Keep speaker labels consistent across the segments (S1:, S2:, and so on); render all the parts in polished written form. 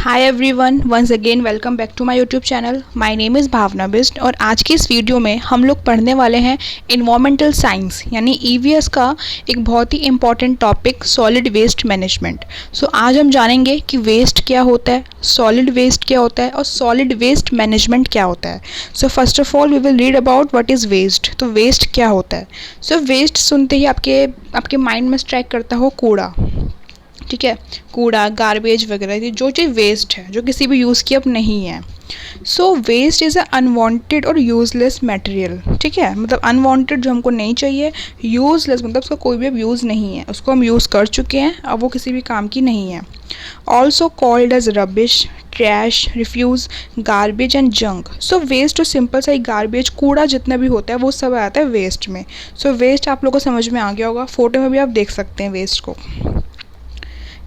S1: Hi everyone, once again welcome back to my YouTube channel. My name is Bhavna Bisht और आज की इस video में हम लोग पढ़ने वाले हैं इन्वायरमेंटल साइंस यानी ईवीएस का एक बहुत ही important topic solid waste management. So आज हम जानेंगे कि वेस्ट क्या होता है, सॉलिड वेस्ट क्या होता है और सॉलिड वेस्ट मैनेजमेंट क्या होता है। So first of all we will read about what is waste. तो वेस्ट क्या होता है? सो वेस्ट सुनते ही आपके माइंड में स्ट्राइक करता हो कूड़ा, ठीक है, कूड़ा, गार्बेज वगैरह, जो चीज़ वेस्ट है, जो किसी भी यूज़ की अब नहीं है। सो वेस्ट इज़ अ अनवांटेड और यूज़लेस मटेरियल, ठीक है, मतलब अनवांटेड जो हमको नहीं चाहिए, यूज़लेस मतलब उसका कोई भी अब यूज़ नहीं है, उसको हम यूज़ कर चुके हैं, अब वो किसी भी काम की नहीं है। Also called as rubbish, trash, refuse, garbage and junk. So waste तो सिंपल सा ही गार्बेज, कूड़ा जितना भी होता है वो सब आता है वेस्ट में। सो वेस्ट आप लोगों को समझ में आ गया होगा, फोटो में भी आप देख सकते हैं वेस्ट को।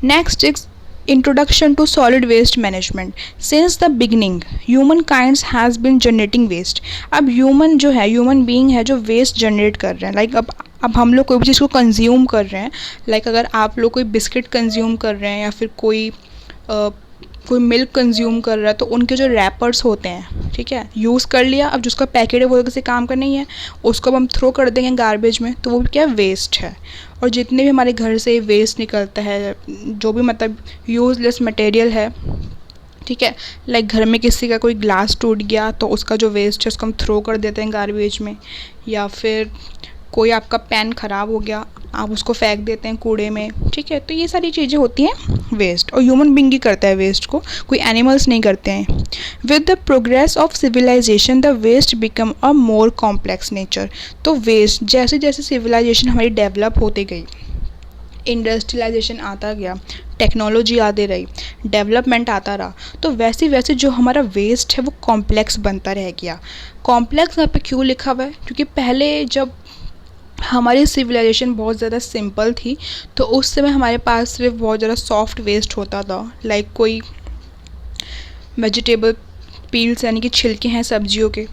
S1: Next is introduction to solid waste management. Since the beginning, humankind has been generating waste. अब ह्यूमन जो है, ह्यूमन बीइंग है जो वेस्ट जनरेट कर रहे हैं। लाइक अब हम लोग कोई भी चीज़ को कंज्यूम कर रहे हैं, लाइक अगर आप लोग कोई बिस्किट कंज्यूम कर रहे हैं या फिर कोई मिल्क कंज्यूम कर रहा है, तो उनके जो रैपर्स होते हैं, ठीक है, यूज़ कर लिया, अब जिसका पैकेट है वो किसी काम का नहीं है, उसको अब हम थ्रो कर देंगे गार्बेज में, तो वो क्या वेस्ट है। और जितने भी हमारे घर से वेस्ट निकलता है, जो भी मतलब यूज़लेस मटेरियल है, ठीक है, लाइक घर में किसी का कोई ग्लास टूट गया तो उसका जो वेस्ट है उसको हम थ्रो कर देते हैं गार्बेज में, या फिर कोई आपका पेन ख़राब हो गया आप उसको फेंक देते हैं कूड़े में, ठीक है। तो ये सारी चीज़ें होती हैं वेस्ट, और ह्यूमन बीइंग ही करता है वेस्ट को, कोई एनिमल्स नहीं करते हैं। With the progress of civilization the waste become a more complex nature. तो वेस्ट जैसे जैसे सिविलाइजेशन हमारी डेवलप होती गई, इंडस्ट्रियलाइजेशन आता गया, टेक्नोलॉजी आती रही, डेवलपमेंट आता रहा, तो वैसे वैसे जो हमारा वेस्ट है वो कॉम्प्लेक्स बनता रह गया। कॉम्प्लेक्स यहाँ पे क्यों लिखा हुआ है? क्योंकि पहले जब हमारी सिविलाइजेशन बहुत ज़्यादा सिंपल थी तो उस समय हमारे पास सिर्फ बहुत ज़्यादा सॉफ्ट वेस्ट होता था, लाइक कोई वेजिटेबल पील्स यानी कि छिलके हैं सब्जियों के,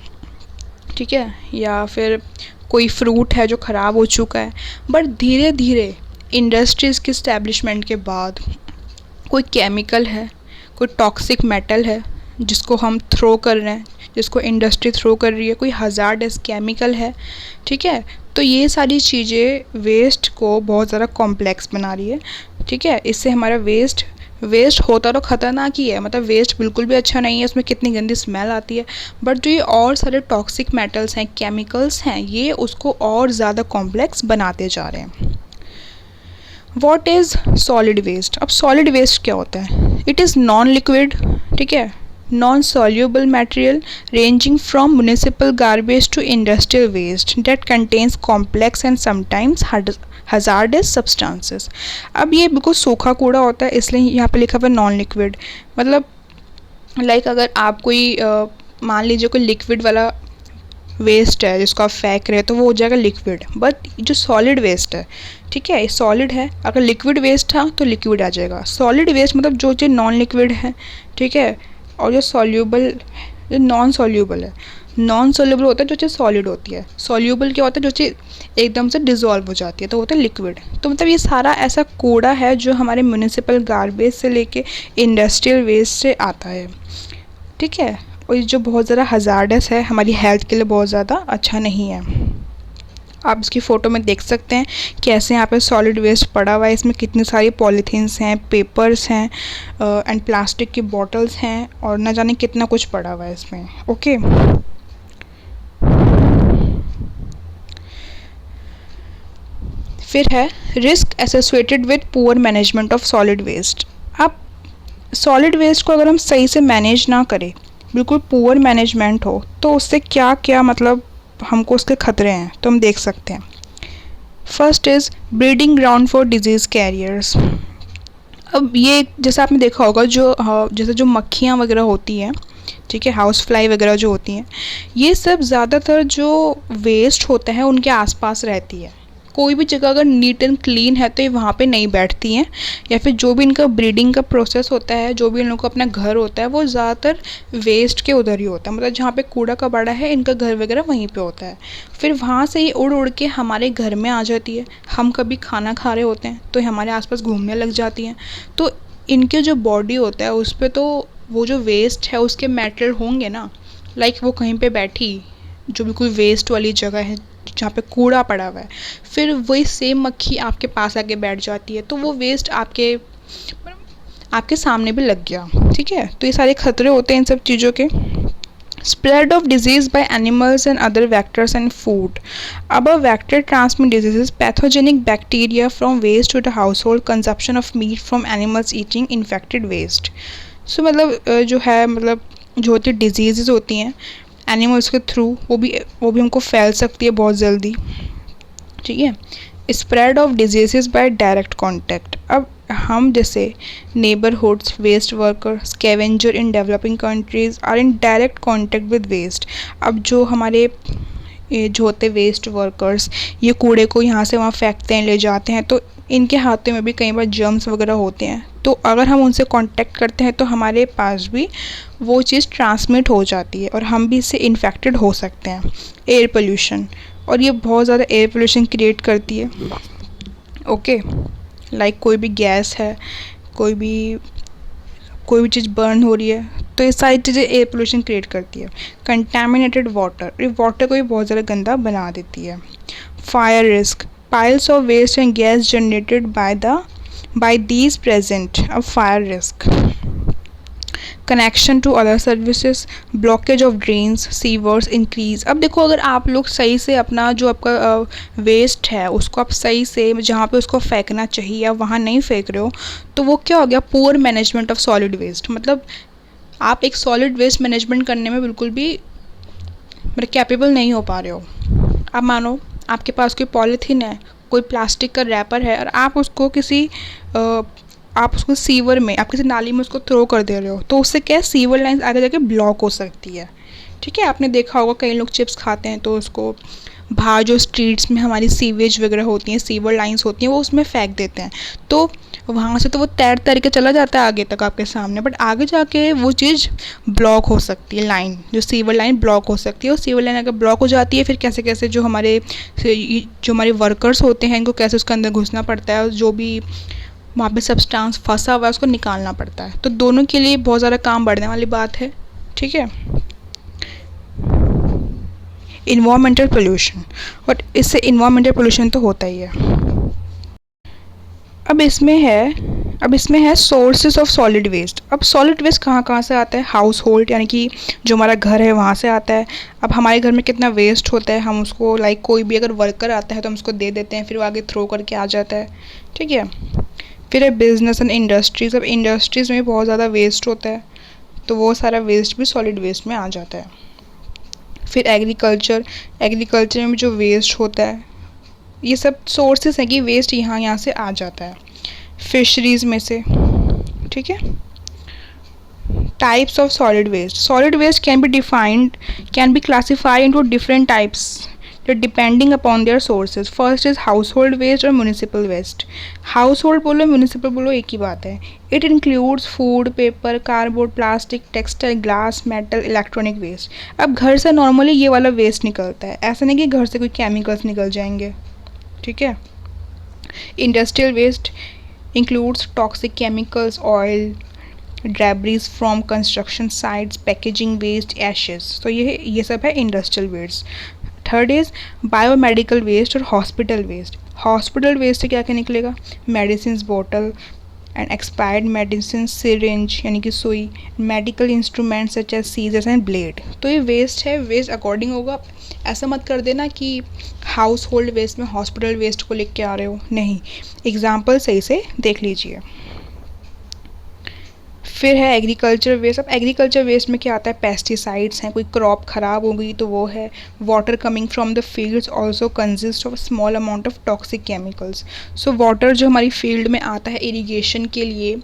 S1: ठीक है, या फिर कोई फ्रूट है जो ख़राब हो चुका है। बट धीरे धीरे इंडस्ट्रीज़ के इस्टेब्लिशमेंट के बाद कोई केमिकल है, कोई टॉक्सिक मेटल है जिसको हम थ्रो कर रहे हैं, जिसको इंडस्ट्री थ्रो कर रही है, कोई हज़ार्डस केमिकल है, ठीक है। तो ये सारी चीज़ें वेस्ट को बहुत ज़्यादा कॉम्प्लेक्स बना रही है, ठीक है। इससे हमारा वेस्ट होता तो ख़तरनाक ही है, मतलब वेस्ट बिल्कुल भी अच्छा नहीं है, उसमें कितनी गंदी स्मेल आती है, बट जो ये और सारे टॉक्सिक मेटल्स हैं, केमिकल्स हैं, ये उसको और ज़्यादा कॉम्प्लेक्स बनाते जा रहे हैं। What is solid waste? अब सॉलिड वेस्ट क्या होता है? इट इज़ नॉन लिक्विड, ठीक है, non-soluble material ranging from municipal garbage to industrial waste that contains complex and sometimes hazardous substances. अब ये बिल्कुल सूखा कूड़ा होता है, इसलिए यहाँ पे लिखा हुआ नॉन लिक्विड। मतलब लाइक अगर आप कोई मान लीजिए कोई लिक्विड वाला वेस्ट है जिसको आप फेंक रहे हैं तो वो हो जाएगा लिक्विड, बट जो सॉलिड वेस्ट है, ठीक है, सॉलिड है, अगर लिक्विड वेस्ट था तो लिक्विड आ जाएगा। सॉलिड वेस्ट मतलब जो चीज़ नॉन लिक्विड है, ठीक है, और जो सॉल्यूबल, जो नॉन सॉल्यूबल है, नॉन सॉल्यूबल होता है जो चीज़ सॉलिड होती है, सॉल्यूबल क्या होता है जो चीज़ एकदम से डिज़ोल्व हो जाती है, तो होता है लिक्विड। तो मतलब ये सारा ऐसा कूड़ा है जो हमारे म्यूनिसिपल गार्बेज से लेके इंडस्ट्रियल वेस्ट से आता है, ठीक है, और ये जो बहुत ज़्यादा हज़ार्डस है, हमारी हेल्थ के लिए बहुत ज़्यादा अच्छा नहीं है। आप इसकी फ़ोटो में देख सकते हैं कैसे यहाँ पे सॉलिड वेस्ट पड़ा हुआ है, इसमें कितनी सारी पॉलीथीन्स हैं, पेपर्स हैं एंड प्लास्टिक की बॉटल्स हैं, और न जाने कितना कुछ पड़ा हुआ है इसमें। ओके, फिर है risk associated with poor management of solid waste. अब सॉलिड वेस्ट को अगर हम सही से मैनेज ना करें, बिल्कुल पुअर मैनेजमेंट हो, तो उससे क्या क्या मतलब हमको उसके खतरे हैं, तो हम देख सकते हैं। First is breeding ground for disease carriers. अब ये जैसा आपने देखा होगा, जैसे जो मक्खियाँ वगैरह होती हैं, ठीक है, हाउस फ्लाई वगैरह जो होती हैं, ये सब ज़्यादातर जो वेस्ट होता है उनके आसपास रहती है। कोई भी जगह अगर नीट एंड क्लीन है तो ये वहाँ पे नहीं बैठती हैं, या फिर जो भी इनका ब्रीडिंग का प्रोसेस होता है, जो भी इन लोगों का अपना घर होता है, वो ज़्यादातर वेस्ट के उधर ही होता है, मतलब जहाँ पे कूड़ा कबाड़ा है इनका घर वगैरह वहीं पे होता है। फिर वहाँ से ये उड़ उड़ के हमारे घर में आ जाती है, हम कभी खाना खा रहे होते हैं तो हमारे आसपास घूमने लग जाती हैं। तो इनके जो बॉडी होता है उस पे तो वो जो वेस्ट है उसके मेटल होंगे ना, लाइक वो कहीं पे बैठी जो बिल्कुल वेस्ट वाली जगह है जहाँ पे कूड़ा पड़ा हुआ है, फिर वही सेम मक्खी आपके पास आके बैठ जाती है, तो वो वेस्ट आपके आपके सामने भी लग गया। ठीक है, तो ये सारे खतरे होते हैं इन सब चीज़ों के। Spread of disease by animals and other vectors and food. Above vector transmit diseases, pathogenic bacteria from waste to the household, consumption of meat from animals eating infected waste. So मतलब जो है मतलब जो होती है डिजीज़ होती हैं animals के थ्रू, वो भी हमको फैल सकती है बहुत जल्दी। ठीक है, spread of disease by direct contact. अब हम जैसे neighbourhoods, waste worker, scavenger in developing countries are in direct contact with waste. अब जो हमारे ये जो होते वेस्ट वर्कर्स, ये कूड़े को यहाँ से वहाँ फेंकते हैं, ले जाते हैं, तो इनके हाथों में भी कई बार जर्म्स वगैरह होते हैं, तो अगर हम उनसे कांटेक्ट करते हैं तो हमारे पास भी वो चीज़ ट्रांसमिट हो जाती है और हम भी इससे इन्फेक्टेड हो सकते हैं। एयर पोल्यूशन, और ये बहुत ज़्यादा एयर पोल्यूशन क्रिएट करती है। ओके, लाइक कोई भी गैस है, कोई भी चीज़ बर्न हो रही है, तो ये सारी चीज़ें एयर पोल्यूशन क्रिएट करती है। कंटेमिनेटेड वाटर, ये वाटर को भी बहुत ज़्यादा गंदा बना देती है। Fire risk, piles of waste and gas generated by these present a fire risk. Connection to other services, blockage of drains, sewers increase. अब देखो, अगर आप लोग सही से अपना जो आपका वेस्ट है उसको आप सही से जहाँ पे उसको फेंकना चाहिए या वहाँ नहीं फेंक रहे हो, तो वो क्या हो गया, poor management of solid waste. मतलब आप एक सॉलिड वेस्ट मैनेजमेंट करने में बिल्कुल भी मतलब कैपेबल नहीं हो पा रहे हो। अब मानो आपके पास कोई पॉलीथीन है, कोई प्लास्टिक का रैपर है, और आप उसको आप उसको सीवर में, आप किसी नाली में उसको थ्रो कर दे रहे हो, तो उससे क्या है, सीवर लाइंस आगे जाके ब्लॉक हो सकती है। ठीक है, आपने देखा होगा कई लोग चिप्स खाते हैं तो उसको बाहर जो स्ट्रीट्स में हमारी सीवेज वगैरह होती हैं, सीवर लाइंस होती हैं, वो उसमें फेंक देते हैं, तो वहाँ से तो वो तैर के चला जाता है आगे तक आपके सामने, बट आगे जाके वो चीज़ ब्लॉक हो सकती है, लाइन जो सीवर लाइन ब्लॉक हो सकती है। और सीवर लाइन अगर ब्लॉक हो जाती है, फिर कैसे कैसे जो हमारे वर्कर्स होते हैं, इनको कैसे उसके अंदर घुसना पड़ता है, और जो भी वहाँ पे सब्सटेंस फंसा हुआ है उसको निकालना पड़ता है, तो दोनों के लिए बहुत ज़्यादा काम बढ़ने वाली बात है। ठीक है, इन्वायरमेंटल पोल्यूशन, और इससे इन्वायरमेंटल पोल्यूशन तो होता ही है। अब इसमें है सोर्सेज ऑफ सॉलिड वेस्ट। अब सॉलिड वेस्ट कहाँ कहाँ से आता है, हाउस होल्ड यानी कि जो हमारा घर है वहाँ से आता है। अब हमारे घर में कितना वेस्ट होता है, हम उसको लाइक कोई भी अगर वर्कर आता है तो हम उसको दे देते हैं, फिर वो आगे थ्रो करके आ जाता है। ठीक है, फिर है बिजनेस एंड इंडस्ट्रीज़। अब इंडस्ट्रीज़ में बहुत ज़्यादा वेस्ट होता है, तो वो सारा वेस्ट भी सॉलिड वेस्ट में आ जाता है। फिर एग्रीकल्चर में भी जो वेस्ट होता है, ये सब सोर्सेस हैं कि वेस्ट यहाँ से आ जाता है। फिशरीज़ में से। ठीक है, types of solid waste can be classified into different types depending upon their sources. First is household waste और म्यूनिसिपल वेस्ट। हाउस होल्ड बोलो, म्यूनिसिपल बोलो, एक ही बात है। It includes food, paper, cardboard, plastic, textile, glass, metal, electronic waste. अब घर से नॉर्मली ये वाला वेस्ट निकलता है, ऐसा नहीं कि घर से कोई केमिकल्स निकल जाएंगे। ठीक है, industrial waste includes toxic chemicals, oil, debris from construction sites, packaging waste, ashes. तो ये सब है industrial waste. Third is biomedical waste और हॉस्पिटल वेस्ट। हॉस्पिटल वेस्ट से क्या क्या निकलेगा, मेडिसिन बोतल एंड एक्सपायर्ड मेडिसिन, सिरिंज यानी कि सुई, medical instruments such as scissors and blade. तो ये वेस्ट है, वेस्ट अकॉर्डिंग होगा। ऐसा मत कर देना कि हाउस होल्ड वेस्ट में हॉस्पिटल वेस्ट को लिख के आ रहे हो, नहीं, एग्जाम्पल सही से देख लीजिए। फिर है एग्रीकल्चर वेस्ट। अब एग्रीकल्चर वेस्ट में क्या आता है, पेस्टिसाइड्स हैं, कोई क्रॉप ख़राब हो गई तो वो है। Water coming from the fields also consist of small amount of toxic chemicals. So water जो हमारी फील्ड में आता है इरिगेशन के लिए,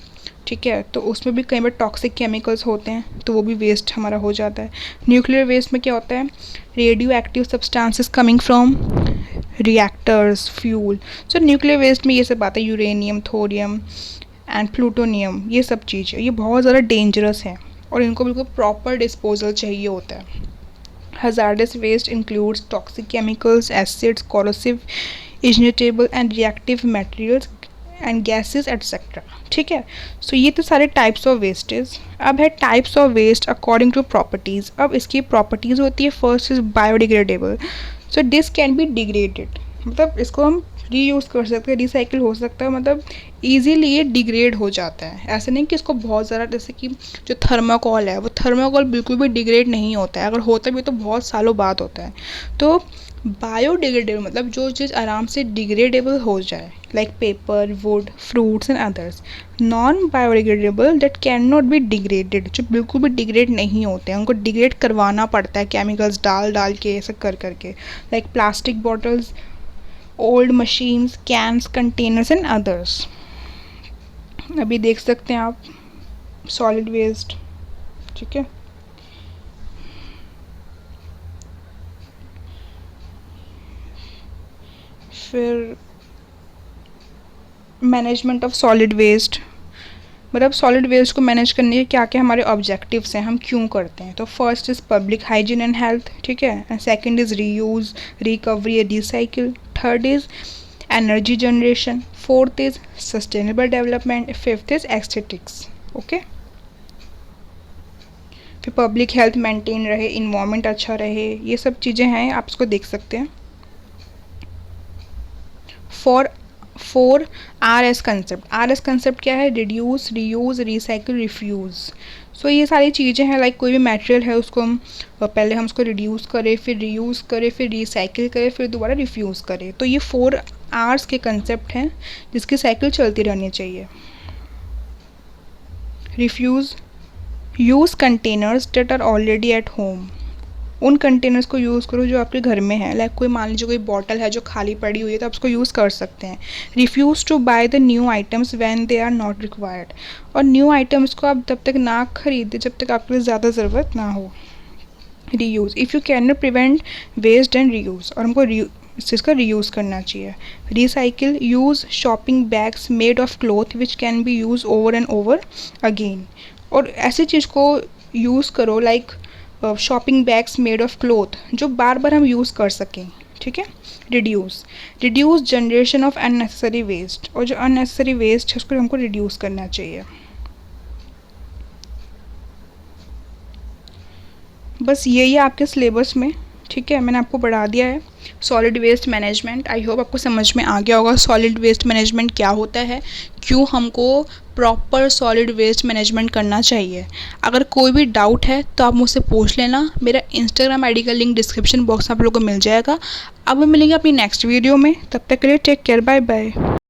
S1: ठीक है, तो उसमें भी कई बार टॉक्सिक केमिकल्स होते हैं, तो वो भी वेस्ट हमारा हो जाता है। न्यूक्लियर वेस्ट में क्या होता है, radioactive substances coming from reactors, fuel. So nuclear waste में ये सब आता है, यूरेनियम, थोरियम एंड प्लूटोनियम, ये सब चीज़ें, ये बहुत ज़्यादा डेंजरस हैं और इनको बिल्कुल प्रॉपर डिस्पोजल चाहिए होता है। Hazardous waste includes toxic chemicals, acids, corrosive, ignitable and reactive materials and gases etcetera. ठीक है, सो ये तो सारे टाइप्स ऑफ वेस्टेज। अब है types of waste according to properties. अब इसकी प्रॉपर्टीज़ होती है, first is biodegradable, so this can be degraded, मतलब इसको हम रीयूज़ कर सकते हैं, रिसाइकिल हो सकता है, मतलब ईजीली ये डिग्रेड हो जाता है। ऐसा नहीं कि इसको बहुत ज़्यादा, जैसे कि जो थर्माकोल है वो थर्माकोल बिल्कुल भी डिग्रेड नहीं होता है, अगर होता भी तो बहुत सालों बाद होता है। तो बायोडिग्रेडेबल मतलब जो चीज़ आराम से डिग्रेडेबल हो जाए, like paper, would, fruits and others. Non biodegradable that can not be degraded, जो बिल्कुल भी डिग्रेड नहीं होते हैं, उनको डिग्रेड करवाना पड़ता है केमिकल्स डाल डाल के, ऐसा कर करके, like plastic bottles, old machines, cans, containers and others. अभी देख सकते हैं आप सॉलिड वेस्ट। ठीक है, फिर मैनेजमेंट ऑफ सॉलिड वेस्ट, मतलब सॉलिड वेस्ट को मैनेज करने के क्या क्या हमारे ऑब्जेक्टिव्स हैं, हम क्यों करते हैं। तो first is public hygiene and health, ठीक है, and second is reuse, recovery या recycle, third is energy generation, fourth is sustainable development, fifth is aesthetics. Okay, फिर पब्लिक हेल्थ मेंटेन रहे, इन्वायरमेंट अच्छा रहे, ये सब चीज़ें हैं, आप इसको देख सकते हैं। Four RS concept. RS concept क्या है, रिड्यूस, रीयूज़, रिसाइकिल, रिफ्यूज़। सो ये सारी चीज़ें हैं, लाइक कोई भी मटेरियल है उसको हम पहले हम उसको रिड्यूस करें, फिर रीयूज़ करें, फिर रिसाइकिल करें, फिर दोबारा रिफ्यूज़ करें। तो ये 4 Rs के कंसेप्ट हैं जिसकी साइकिल चलती रहनी चाहिए। Refuse, use containers that are already at home, उन कंटेनर्स को यूज़ करो जो आपके घर में है, लाइक कोई मान लीजिए कोई बॉटल है जो खाली पड़ी हुई है तो आप उसको यूज़ कर सकते हैं। Refuse to buy the new items when they are not required, और न्यू आइटम्स को आप तब तक ना खरीदें जब तक आपके लिए ज़्यादा ज़रूरत ना हो। Reuse, if you can not prevent waste and reuse, और हमको इस चीज़ का रीयूज़ करना चाहिए। Recycle, use shopping bags made of cloth which can be use over and over again, और ऐसी चीज़ को यूज़ करो like shopping bags made of cloth जो बार बार हम यूज़ कर सकें। ठीक है, reduce generation of unnecessary waste, और जो अननेसेसरी वेस्ट है उसको हमको रिड्यूस करना चाहिए। बस यही है आपके सिलेबस में। ठीक है, मैंने आपको बढ़ा दिया है solid waste management. I hope आपको समझ में आ गया होगा सॉलिड वेस्ट मैनेजमेंट क्या होता है, क्यों हमको प्रॉपर सॉलिड वेस्ट मैनेजमेंट करना चाहिए। अगर कोई भी डाउट है तो आप मुझसे पूछ लेना, मेरा इंस्टाग्राम ID का लिंक डिस्क्रिप्शन बॉक्स में आप लोगों को मिल जाएगा। अब हम मिलेंगे अपनी नेक्स्ट वीडियो में, तब तक के लिए टेक केयर, बाय बाय।